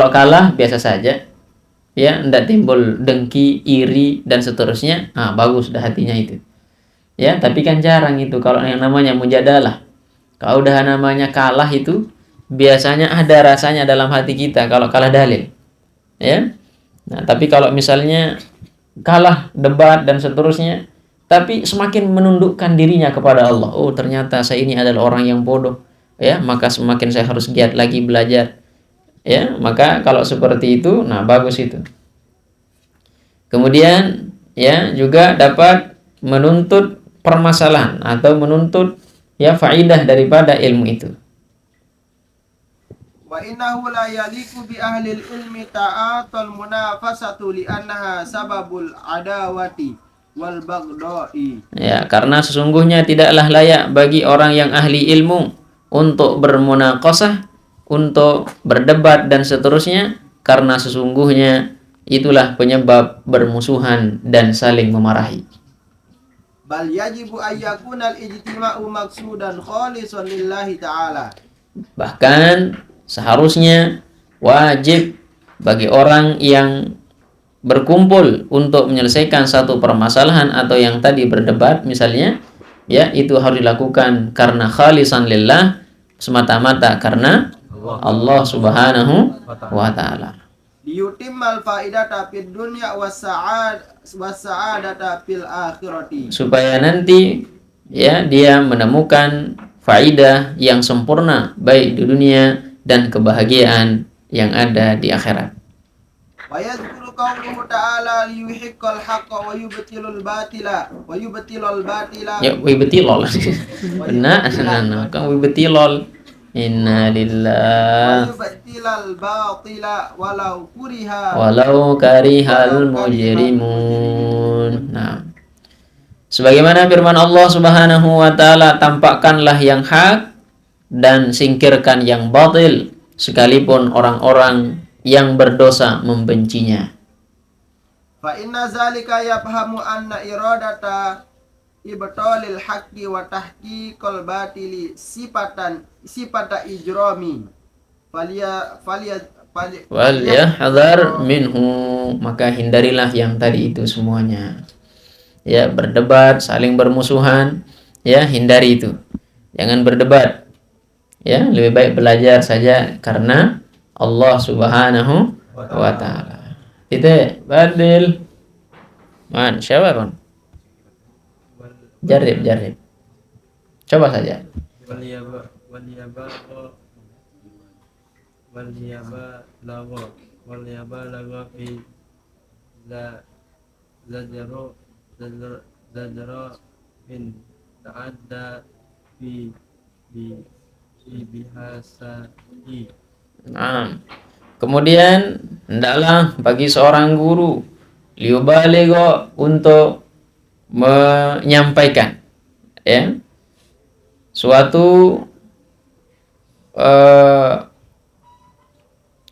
Kalau kalah biasa saja, ya, tidak timbul dengki, iri dan seterusnya. Bagus dah hatinya itu. Ya, tapi kan jarang itu kalau yang namanya mujadalah. Kalau udah namanya kalah itu biasanya ada rasanya dalam hati kita kalau kalah dalil. Ya. Nah, tapi kalau misalnya kalah debat dan seterusnya, tapi semakin menundukkan dirinya kepada Allah. Oh, ternyata saya ini adalah orang yang bodoh. Ya, maka semakin saya harus giat lagi belajar. Ya, maka kalau seperti itu, nah bagus itu. Kemudian ya juga dapat menuntut permasalahan atau menuntut ya faidah daripada ilmu itu. Wa innahu la yaliku bi ahli ilmi ta'atul munafasatu li'annaha sababul adawati wal baghdai. Ya, karena sesungguhnya tidaklah layak bagi orang yang ahli ilmu untuk bermunaqashah, untuk berdebat dan seterusnya, karena sesungguhnya itulah penyebab bermusuhan dan saling memarahi. Bal yajibu ayyakuna al-ijtima'u maqsudan khalisan lillahi ta'ala. Bahkan seharusnya wajib bagi orang yang berkumpul untuk menyelesaikan satu permasalahan atau yang tadi berdebat misalnya, ya, itu harus dilakukan karena khalisan lillah, semata-mata karena Allah Subhanahu wa taala. Liyutimmal faidata fid dunya was-sa'adata fil akhirati. Supaya nanti ya dia menemukan faidah yang sempurna baik di dunia dan kebahagiaan yang ada di akhirat. Wa yadhkuru qawluhu ta'ala liyuhiqqal haqqa wa yubtilul batila wa yubtilul batila. Ya, wibetilol. Benar, kan wibetilol. Inna lillahi Wa yubtilal batila walau karihal mujrimun. Nah, sebagaimana firman Allah Subhanahu wa taala, tampakkanlah yang hak dan singkirkan yang batil sekalipun orang-orang yang berdosa membencinya. Fa inna zalika yafhamu anna iradata ibtalil haqqi wa tahqiqal batili sifata ijrami. Wal yahdhar minhu, maka hindarilah yang tadi itu semuanya. Ya, berdebat, saling bermusuhan, ya, hindari itu. Jangan berdebat. Ya, lebih baik belajar saja karena Allah Subhanahu wa taala. Itu badil. Man, siapa kon? Jarib. Coba saja. Waliyaba lawa fi zajara min ta'adda fi bihasai. Nah, kemudian hendaklah bagi seorang guru liubaligho untuk menyampaikan ya suatu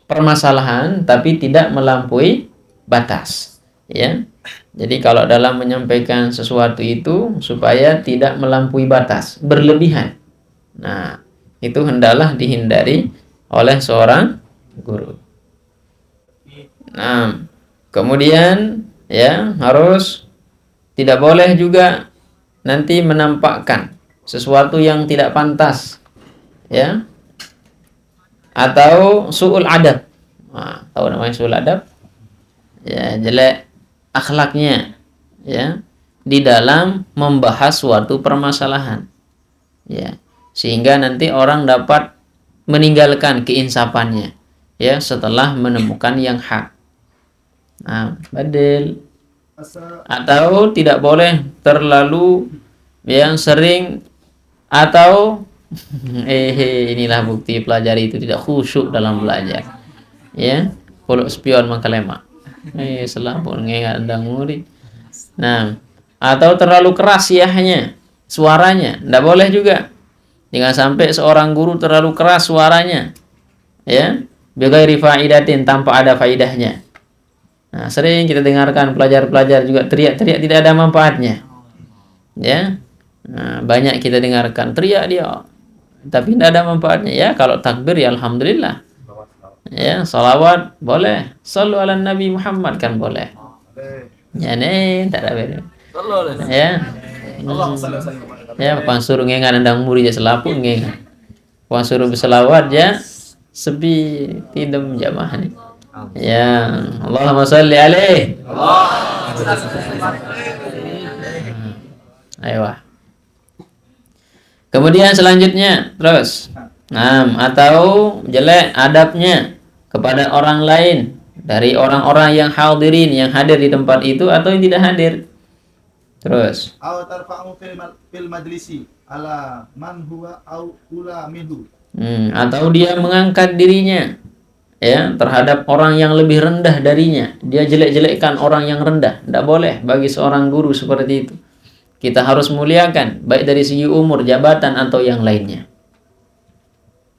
permasalahan tapi tidak melampaui batas, ya. Jadi kalau dalam menyampaikan sesuatu itu supaya tidak melampaui batas, berlebihan. Nah, itu hendaklah dihindari oleh seorang guru. Nah, kemudian ya harus tidak boleh juga nanti menampakkan sesuatu yang tidak pantas, ya, atau su'ul adab. Nah, tahu namanya su'ul adab? Ya, jelek akhlaknya, ya, di dalam membahas suatu permasalahan, ya, sehingga nanti orang dapat meninggalkan keinsafannya, ya, setelah menemukan yang hak. Nah, badil. Atau tidak boleh terlalu yang sering atau inilah bukti pelajari itu tidak khusyuk dalam belajar, ya. Kalau spion mengkalema selampun nggak ada murid. Nah, atau terlalu keras yahnya, suaranya tidak boleh juga. Jangan sampai seorang guru terlalu keras suaranya, ya, bighairi faidatin, tanpa ada faidahnya. Nah, sering kita dengarkan pelajar-pelajar juga teriak-teriak tidak ada manfaatnya, ya. Nah, banyak kita dengarkan teriak dia tapi tidak ada manfaatnya, ya. Kalau takbir ya alhamdulillah, Ya, salawat boleh. Sallu ala Nabi Muhammad kan boleh. Ya nih, tak ada beda. Ya. Ya, pan suruh ngengan ndang muri je selapu ngengan. Pan suruh berselawat ya sebi tidem jamaah nih. Ya, Allahumma salli alaih. Ayo. Kemudian selanjutnya terus. Nah, atau jelek adabnya kepada orang lain dari orang-orang yang hadirin yang hadir di tempat itu atau yang tidak hadir. Terus. Aw tarfa'u fil majlisi ala man huwa au ula minhu. Atau dia mengangkat dirinya ya terhadap orang yang lebih rendah darinya. Dia jelek-jelekkan orang yang rendah. Tidak boleh bagi seorang guru seperti itu. Kita harus muliakan baik dari segi umur, jabatan atau yang lainnya.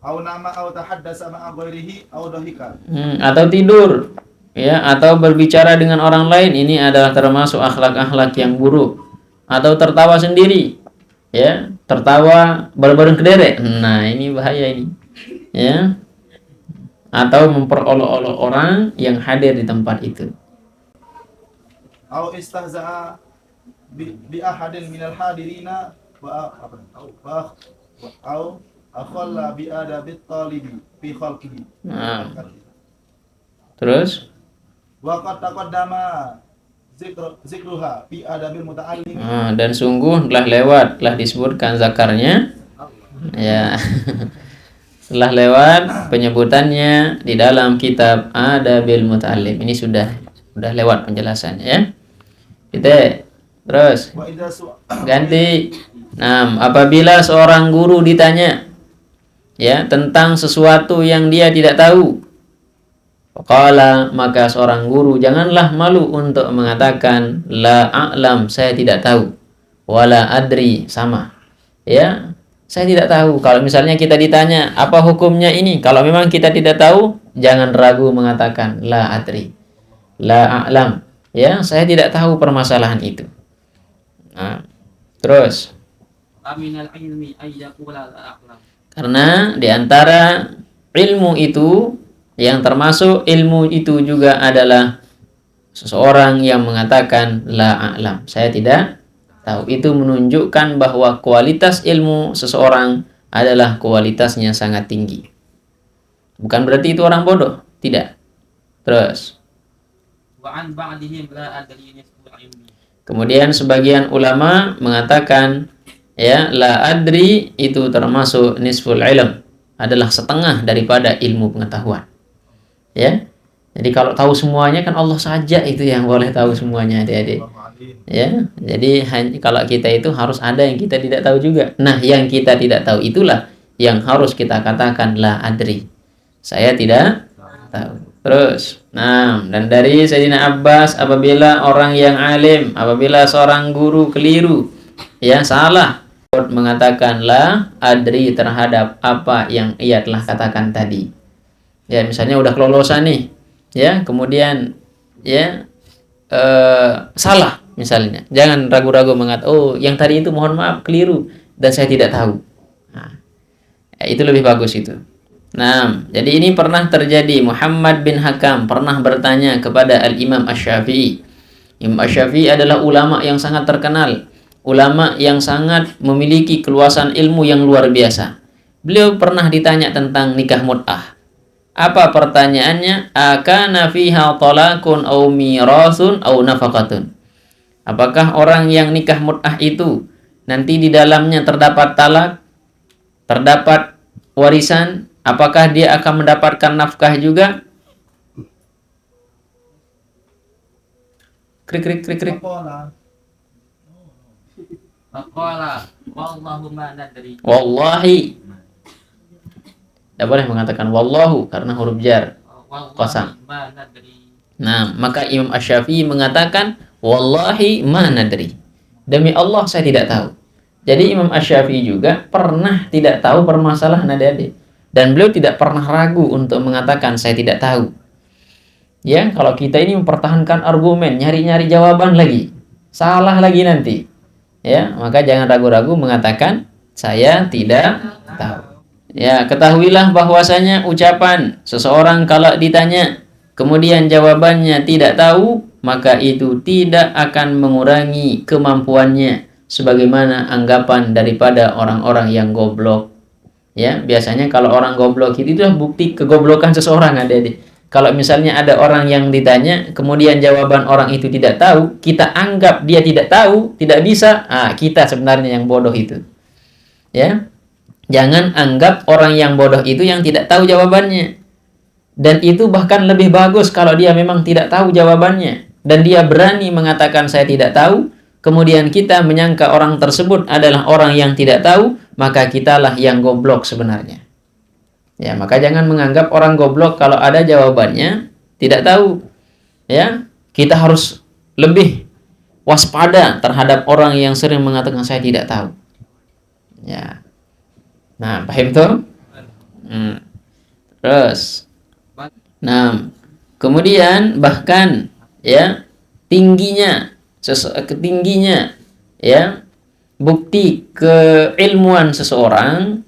Aw nama aw tahaddasa ma'a ghairihi aw dahika. Atau tidur ya atau berbicara dengan orang lain, ini adalah termasuk akhlak-akhlak yang buruk. Atau tertawa sendiri ya, tertawa bareng-bareng kederek. Nah, ini bahaya ini. Ya. Atau memperolok-olok orang yang hadir di tempat itu. Aw istahza'a bi ahadin minal hadirina wa aw akhalla bi adabit talibi fi khalqihi. Nah. Terus Wa qad taqaddama zikruha fi adabil muta'allim. dan sungguh telah disebutkan zakarnya ya. Telah lewat penyebutannya di dalam kitab Adabil Muta'allim. Ini sudah lewat penjelasannya ya. Kita terus ganti. Nah, apabila seorang guru ditanya ya tentang sesuatu yang dia tidak tahu, qala, maka seorang guru janganlah malu untuk mengatakan la a'lam, saya tidak tahu, wala adri, sama ya, saya tidak tahu. Kalau misalnya kita ditanya apa hukumnya ini, kalau memang kita tidak tahu, jangan ragu mengatakan la adri, la a'lam ya, saya tidak tahu permasalahan itu. Nah, terus karena diantara ilmu itu yang termasuk ilmu itu juga adalah seseorang yang mengatakan la a'lam, saya tidak tahu. Itu menunjukkan bahwa kualitas ilmu seseorang adalah kualitasnya sangat tinggi. Bukan berarti itu orang bodoh, tidak. Terus kemudian sebagian ulama mengatakan ya la adri itu termasuk nisful ilm, adalah setengah daripada ilmu pengetahuan. Ya. Jadi kalau tahu semuanya kan Allah saja itu yang boleh tahu semuanya, adik-adik. Ya. Jadi kalau kita itu harus ada yang kita tidak tahu juga. Nah, yang kita tidak tahu itulah yang harus kita katakan la adri, saya tidak tahu. Terus, nah, dan dari Sayyidina Abbas, apabila orang yang alim, apabila seorang guru keliru, ya salah, mengatakan la adri terhadap apa yang ia telah katakan tadi. Ya, misalnya udah kelolosan nih, ya, kemudian ya salah misalnya, jangan ragu-ragu mengatakan oh yang tadi itu mohon maaf keliru dan saya tidak tahu. Nah, itu lebih bagus itu. Nah, jadi ini pernah terjadi. Muhammad bin Hakam pernah bertanya kepada Al-Imam Asy-Syafi'i. Imam Asy-Syafi'i adalah ulama yang sangat terkenal, ulama yang sangat memiliki keluasan ilmu yang luar biasa. Beliau pernah ditanya tentang nikah mut'ah. Apa pertanyaannya? Akana fiha talaqun aw mirasun aw nafaqatun. Apakah orang yang nikah mut'ah itu nanti di dalamnya terdapat talak, terdapat warisan, apakah dia akan mendapatkan nafkah juga? Krik. Faqala wallahu ma nadri. Wallahi. Tidak boleh mengatakan wallahu karena huruf jar. Qasam. Nah, maka Imam Asy-Syafi'i mengatakan wallahi ma nadri. Demi Allah saya tidak tahu. Jadi Imam Asy-Syafi'i juga pernah tidak tahu permasalahan adik-adik. Dan beliau tidak pernah ragu untuk mengatakan saya tidak tahu. Ya, kalau kita ini mempertahankan argumen, nyari-nyari jawaban lagi, salah lagi nanti. Ya, maka jangan ragu-ragu mengatakan saya tidak tahu. Ya, ketahuilah bahwasanya ucapan seseorang kalau ditanya kemudian jawabannya tidak tahu, maka itu tidak akan mengurangi kemampuannya sebagaimana anggapan daripada orang-orang yang goblok. Ya, biasanya kalau orang goblok itu adalah bukti kegoblokan seseorang, adik-adik. Kalau misalnya ada orang yang ditanya kemudian jawaban orang itu tidak tahu, kita anggap dia tidak tahu, tidak bisa, kita sebenarnya yang bodoh itu. Ya. Jangan anggap orang yang bodoh itu yang tidak tahu jawabannya. Dan itu bahkan lebih bagus kalau dia memang tidak tahu jawabannya dan dia berani mengatakan saya tidak tahu, kemudian kita menyangka orang tersebut adalah orang yang tidak tahu, maka kitalah yang goblok sebenarnya. Ya, maka jangan menganggap orang goblok kalau ada jawabannya tidak tahu. Ya, kita harus lebih waspada terhadap orang yang sering mengatakan saya tidak tahu. Ya. Nah, paham tuh? Terus, nah, kemudian bahkan ya tingginya ya bukti keilmuan seseorang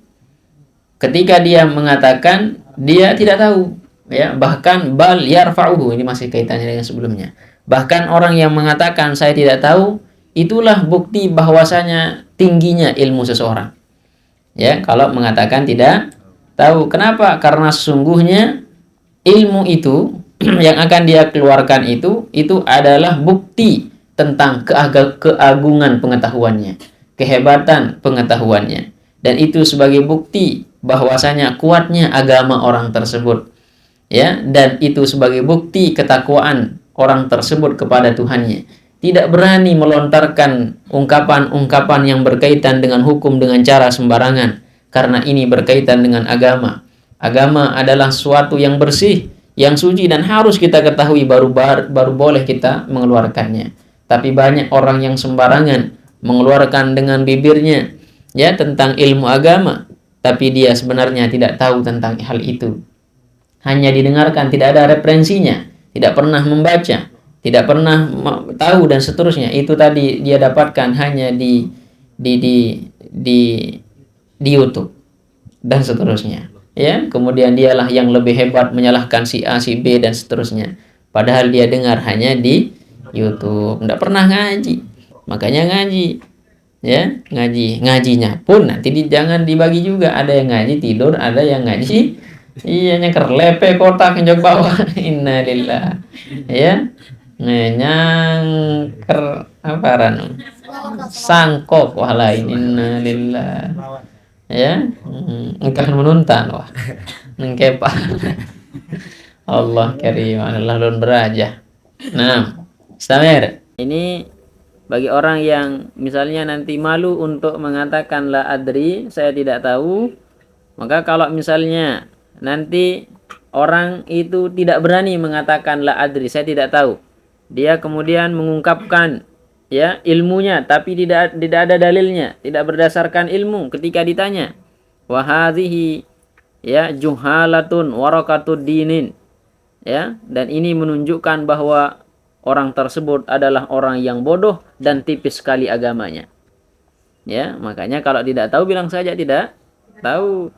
ketika dia mengatakan dia tidak tahu, ya, bahkan bal yarfa'uhu, ini masih kaitannya dengan sebelumnya. Bahkan orang yang mengatakan saya tidak tahu, itulah bukti bahwasanya tingginya ilmu seseorang. Ya, kalau mengatakan tidak tahu. Kenapa? Karena sesungguhnya ilmu itu yang akan dia keluarkan itu adalah bukti tentang keagungan pengetahuannya, kehebatan pengetahuannya, dan itu sebagai bukti bahwasanya kuatnya agama orang tersebut. Ya, dan itu sebagai bukti ketakwaan orang tersebut kepada Tuhannya. Tidak berani melontarkan ungkapan-ungkapan yang berkaitan dengan hukum dengan cara sembarangan, karena ini berkaitan dengan agama. Agama adalah suatu yang bersih, yang suci, dan harus kita ketahui baru boleh kita mengeluarkannya. Tapi banyak orang yang sembarangan mengeluarkan dengan bibirnya ya tentang ilmu agama, tapi dia sebenarnya tidak tahu tentang hal itu. Hanya didengarkan, tidak ada referensinya, tidak pernah membaca, tidak pernah tahu, dan seterusnya. Itu tadi dia dapatkan hanya di YouTube dan seterusnya. Ya, kemudian dialah yang lebih hebat menyalahkan si A, si B, dan seterusnya. Padahal dia dengar hanya di YouTube, tidak pernah ngaji. Makanya ngaji, ya, ngajinya pun nanti jangan dibagi juga. Ada yang ngaji tidur, ada yang ngaji iya nyengker lepe kotak njok bawah. Innalillah. Ya. Nyangker apa ranu sangkop wah lain. Innalillah. Ya, engkau menuntan wah nengkepa. Allah karim, Allah lun beraja. Nah, Stamir, ini bagi orang yang misalnya nanti malu untuk mengatakan la adri, saya tidak tahu, maka kalau misalnya nanti orang itu tidak berani mengatakan la adri, saya tidak tahu, dia kemudian mengungkapkan ya ilmunya tapi tidak ada dalilnya, tidak berdasarkan ilmu. Ketika ditanya wa hadhihi ya juhalatun warakatud dinin, ya, dan ini menunjukkan bahwa orang tersebut adalah orang yang bodoh dan tipis sekali agamanya. Ya, makanya kalau tidak tahu bilang saja tidak tahu.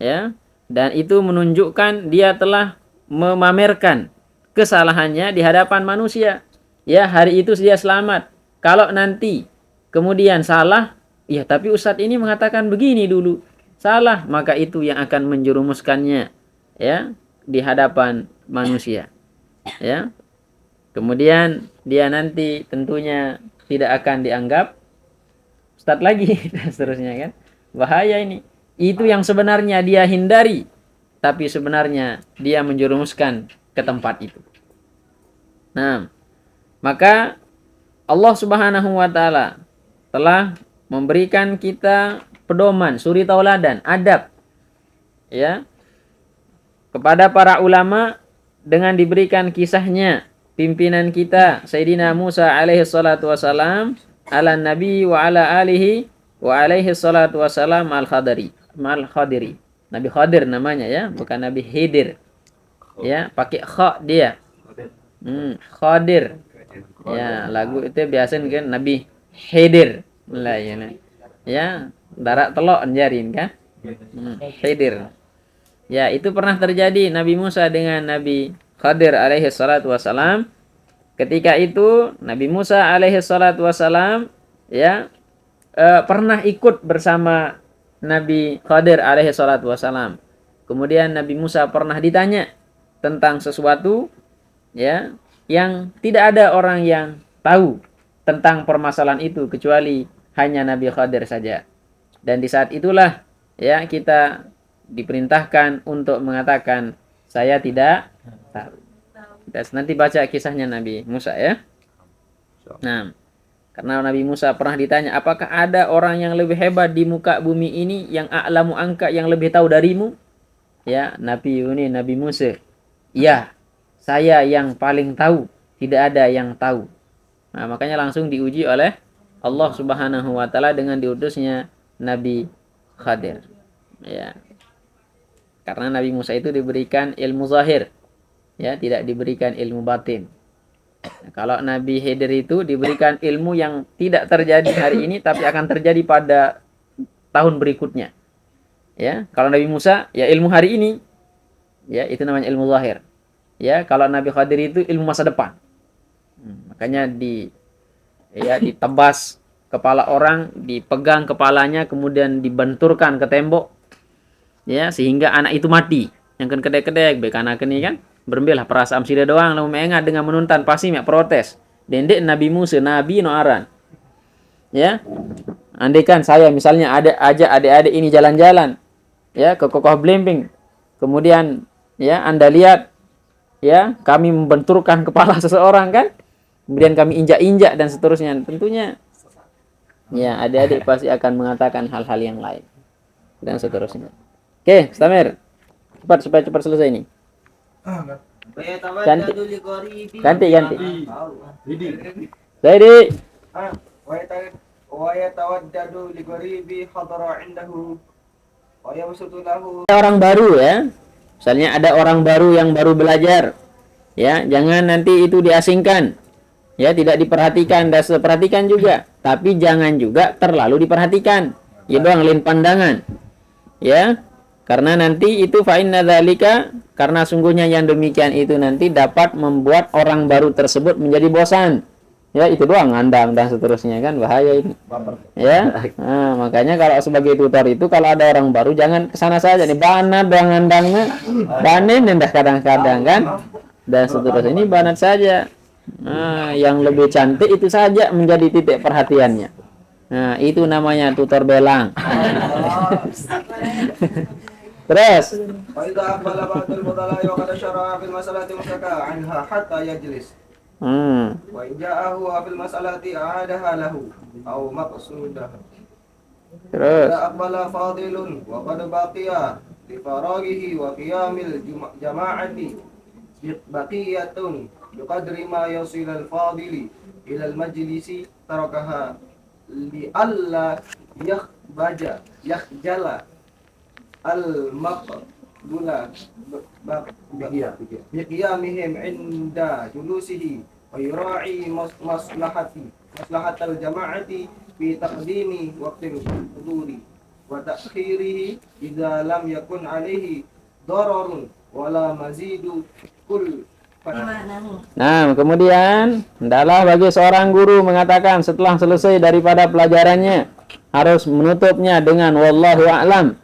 Ya, dan itu menunjukkan dia telah memamerkan kesalahannya di hadapan manusia. Ya, hari itu dia selamat. Kalau nanti kemudian salah, ya tapi Ustadz ini mengatakan begini dulu, salah, maka itu yang akan menjerumuskannya ya di hadapan manusia. Ya. Kemudian dia nanti tentunya tidak akan dianggap Ustadz lagi dan seterusnya kan. Bahaya ini. Itu yang sebenarnya dia hindari, tapi sebenarnya dia menjerumuskan ke tempat itu. Nah, maka Allah Subhanahu wa taala telah memberikan kita pedoman, suri tauladan, adab ya kepada para ulama dengan diberikan kisahnya pimpinan kita Sayyidina Musa alaihi salatu wasalam ala nabi wa ala alihi wa alaihi salatu wasalam al-Khadiri. Nabi Khadir namanya ya, bukan Nabi Khidir. Ya, pakai kha dia. Khadir. Ya, lagu itu biasa kan Nabi Khidir. Lah ya. Ya, darat telok njarin kan. Khidir. Ya, itu pernah terjadi Nabi Musa dengan Nabi Khadir alaihi salatu wasalam. Ketika itu Nabi Musa alaihi salatu wasalam ya pernah ikut bersama Nabi Khadir alaihi salatu wasalam. Kemudian Nabi Musa pernah ditanya tentang sesuatu ya yang tidak ada orang yang tahu tentang permasalahan itu kecuali hanya Nabi Khadir saja. Dan di saat itulah ya kita diperintahkan untuk mengatakan saya tidak tahu. Dan nanti baca kisahnya Nabi Musa ya. Nah, karena Nabi Musa pernah ditanya, apakah ada orang yang lebih hebat di muka bumi ini yang a'lamu angka, yang lebih tahu darimu? Ya, Nabi Musa. Ya, saya yang paling tahu, tidak ada yang tahu. Nah, makanya langsung diuji oleh Allah Subhanahu wa taala dengan diutusnya Nabi Khadir. Ya. Karena Nabi Musa itu diberikan ilmu zahir. Ya, tidak diberikan ilmu batin. Nah, kalau Nabi Khidir itu diberikan ilmu yang tidak terjadi hari ini tapi akan terjadi pada tahun berikutnya. Ya, kalau Nabi Musa ya ilmu hari ini. Ya, itu namanya ilmu zahir. Ya, kalau Nabi Khidir itu ilmu masa depan. Makanya ditebas kepala orang, dipegang kepalanya kemudian dibenturkan ke tembok. Ya, sehingga anak itu mati. Yang kan kedek-kedek baik anak ini kan berembelah perasaan sida doang lalu mengat dengan menuntan pasti mek protes. Dendek Nabi Musa nabi no aran. Ya. Andaikan saya misalnya ada aja adik-adik ini jalan-jalan ya ke Kokoh Blimbing. Kemudian ya Anda lihat ya kami membenturkan kepala seseorang kan. Kemudian kami injak-injak dan seterusnya. Tentunya ya adik-adik pasti akan mengatakan hal-hal yang lain dan seterusnya. Oke, Stamir. Cepat supaya cepat selesai ini. Ganti. Zaidi. Orang baru ya. Misalnya ada orang baru yang baru belajar. Ya, jangan nanti itu diasingkan. Ya, tidak diperhatikan, dan perhatikan juga. Tapi jangan juga terlalu diperhatikan. Ya doang lain pandangan. Ya. Karena nanti itu fa inna dzalika, karena sungguhnya yang demikian itu nanti dapat membuat orang baru tersebut menjadi bosan. Ya, itu doang ngandang dan seterusnya kan bahaya ini. Ya. Nah, makanya kalau sebagai tutor itu kalau ada orang baru jangan kesana saja nih banat doang ngandangnya. Banen ndak kadang-kadang kan. Dan seterusnya ini banat saja. Nah, yang lebih cantik itu saja menjadi titik perhatiannya. Nah, itu namanya tutor belang. Terus. Terus. Baqiyatun biqadri ma yasil al-fadili ila al-majlisi tarakaha li alla yakhjala al-maqbula biqiyamihim inda julusihi wa yura'i maslahatal jama'ati fi taqdimi waqtil huduri wa ta'khirihi idza lam yakun alaihi dararun wala mazidu kul. Nah, kemudian hendaklah bagi seorang guru mengatakan setelah selesai daripada pelajarannya harus menutupnya dengan wallahu a'lam.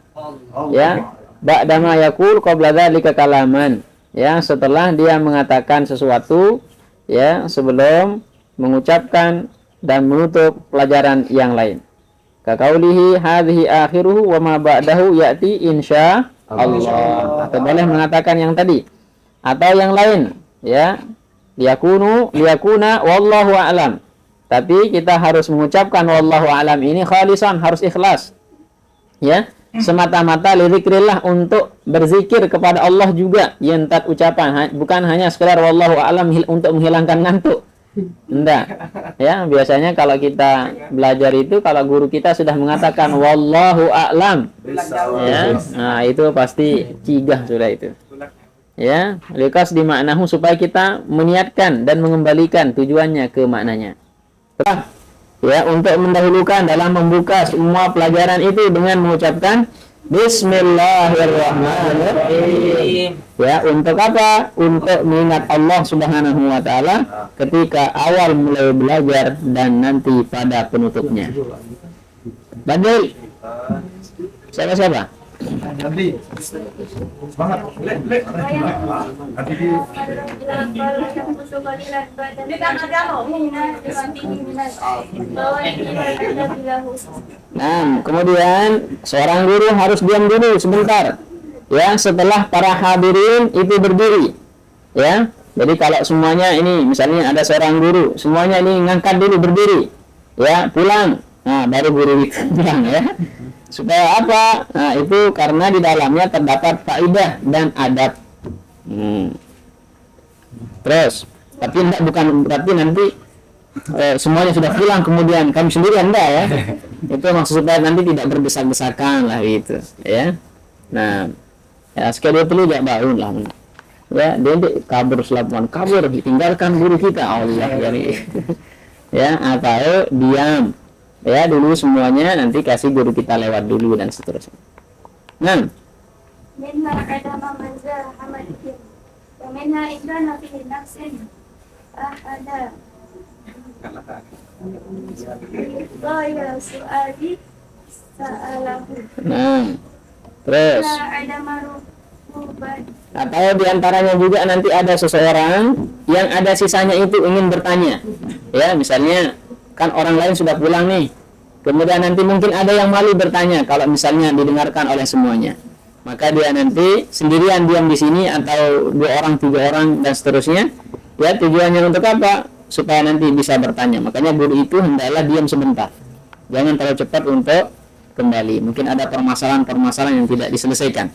Ya, ba'da ma yaqul qabla dzalika kalaman. Ya, setelah dia mengatakan sesuatu ya sebelum mengucapkan dan menutup pelajaran yang lain. Kaqaulihi hadhihi akhiruhu wa ma ba'dahu ya'ti insya Allah. Atau boleh mengatakan yang tadi atau yang lain ya liyakuna wallahu a'lam, tapi kita harus mengucapkan wallahu a'lam ini khalisan, harus ikhlas ya, semata-mata lidzikrillah, untuk berzikir kepada Allah juga yentat ucapan, bukan hanya sekedar wallahu a'lam untuk menghilangkan ngantuk. Enggak ya, biasanya kalau kita belajar itu kalau guru kita sudah mengatakan wallahu a'lam ya, nah itu pasti cigah sudah itu ya, likas dimaknahu, supaya kita meniatkan dan mengembalikan tujuannya ke maknanya. Ya, untuk mendahulukan dalam membuka semua pelajaran itu dengan mengucapkan Bismillahirrahmanirrahim. Ya, untuk apa? Untuk mengingat Allah Subhanahu wa taala ketika awal mulai belajar dan nanti pada penutupnya. Badul. Siapa? Nanti semangat. Nanti di Nah, kemudian seorang guru harus diam dulu sebentar. Ya, setelah para hadirin itu berdiri. Ya. Jadi kalau semuanya ini misalnya ada seorang guru, semuanya ini ngangkat dulu berdiri. Ya, pulang. Nah, baru guru itu pulang ya. Supaya apa? Nah, itu karena di dalamnya terdapat faedah dan adab. Terus, tapi bukan berarti nanti semuanya sudah pulang kemudian kami sendirian, enggak ya. Itu maksud supaya nanti tidak berdesak-desakan lah gitu, ya. Nah, ya sekali perlu jak bangun lah. Ya, dia kabur selapuan, kabur ditinggalkan guru kita Allah jadi. Ya, atau diam. Ya, dulu semuanya nanti kasih guru kita lewat dulu dan seterusnya. Nah, minha adama manzara hamadikin wa minha indana fi nafsin ahada ya su'ali sa'alahu nah, terus la adama rubat atau diantaranya juga nanti ada seseorang yang ada sisanya itu ingin bertanya. Ya, misalnya kan orang lain sudah pulang nih, kemudian nanti mungkin ada yang malu bertanya kalau misalnya didengarkan oleh semuanya, maka dia nanti sendirian diam di sini atau 2 orang, 3 orang dan seterusnya. Ya, tujuannya untuk apa? Supaya nanti bisa bertanya. Makanya guru itu hendaklah diam sebentar, jangan terlalu cepat untuk kembali. Mungkin ada permasalahan yang tidak diselesaikan.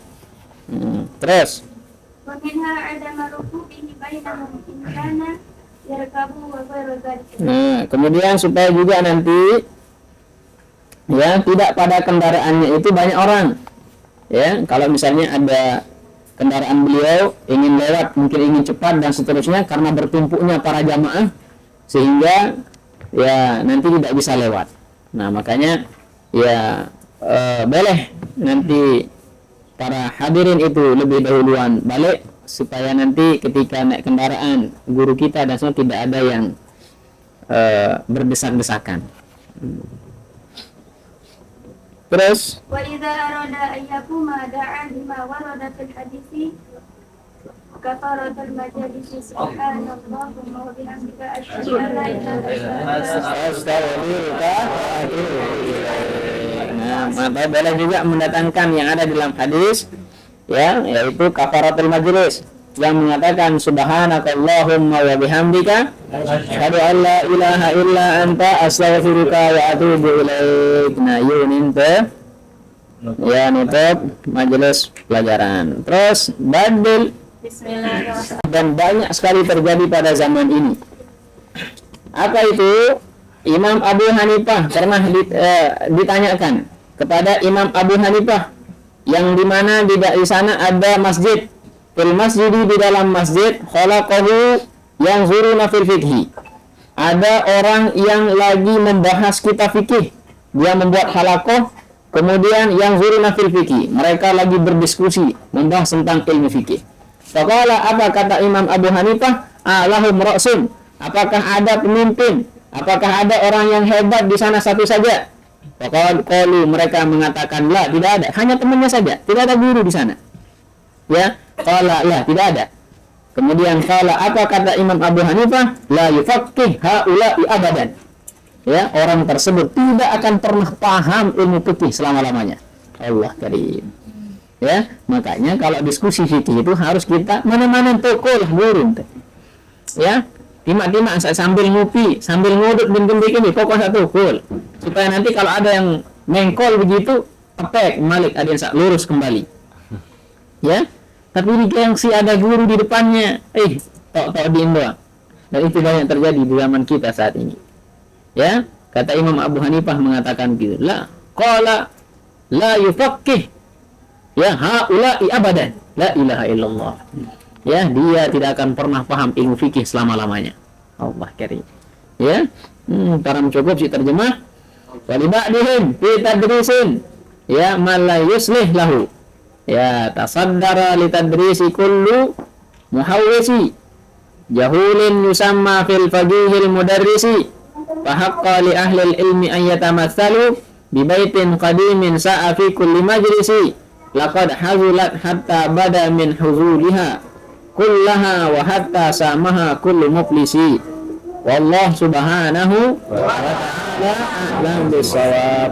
Terus wa minha adama rukubihi bainahum in kana yarkabu wa ghairu dzalika. Nah, kemudian supaya juga nanti ya tidak pada kendaraannya itu banyak orang. Ya, kalau misalnya ada kendaraan beliau ingin lewat, mungkin ingin cepat dan seterusnya karena bertumpuknya para jamaah sehingga ya nanti tidak bisa lewat. Nah, makanya ya boleh nanti para hadirin itu lebih dahuluan balik supaya nanti ketika naik kendaraan guru kita dan semua tidak ada yang berdesak-desakan. Terus Wa idza arada ayyakuma da'a bima warada fil hadithi kafaratul majalisi subhanallahumma wa bihamdika asyhadu an la ilaha illa anta. Nah, maka boleh juga mendatangkan yang ada dalam hadis ya, yaitu kafaratul majlis yang mengatakan subhanakallahumma wa bihamdika asyhadu an la ilaha illa anta astaghfiruka wa atubu ilaik. Nah, yunin ya nutup majelis pelajaran. Terus badul Bismillahirrahmanirrahim. dan banyak sekali terjadi pada zaman ini. Apa itu? Imam Abu Hanifah pernah ditanyakan kepada Imam Abu Hanifah yang dimana di sana ada masjid. Fil masjidi, di dalam masjid, khalaqahu yang zuruna fil fikhi. Ada orang yang lagi membahas kitab fikih. Dia membuat halaqah, kemudian yang zuruna fil fikhi. Mereka lagi berdiskusi membahas tentang ilmu fikih. Faqala, apa kata Imam Abu Hanifah? Alahum ra'sun. Apakah ada pemimpin? Apakah ada orang yang hebat di sana satu saja? Faqalu, mereka mengatakan la, tidak ada, hanya temannya saja, tidak ada guru di sana. Ya, qala la, tidak ada. Kemudian qala, apa kata Imam Abu Hanifah? La yufaqqih haula'i abadan. Ya, orang tersebut tidak akan pernah paham ilmu fikih selama-lamanya. Allah karim. Ya, makanya kalau diskusi fikih itu harus kita mana-mana tokol guru. Ya, timak-timak sambil ngopi, sambil ngudut bintik ini, pokok satu cool. Supaya nanti kalau ada yang mengkol begitu, tepek, malik, ada yang lurus kembali. Ya, tapi ini gengsi ada guru di depannya, tok diem doang. Dan itu banyak terjadi di zaman kita saat ini. Ya, kata Imam Abu Hanifah mengatakan gitu, la, qala la yufaqqih ya haula'i abadan, la ilaha illallah. Ya, dia tidak akan pernah paham ilmu fikih selama-lamanya. Allah karim. Ya, para mencukup si terjemah. Waliba'dihim fi tadrisin ya man la yuslih lahu ya tasaddara li tadrisi kullu muhawwisi jahulin yusamma fil faqihil mudarrisi fahaqqa li ahli ilmi an yatamatsalu bi baitin qadimin sa'a fi kulli majlisi laqad hazulat hatta bada min huzuliha kullaha wa hatta samaha kullu muflisi wallahu subhanahu wa ta'ala a'lam bisawab.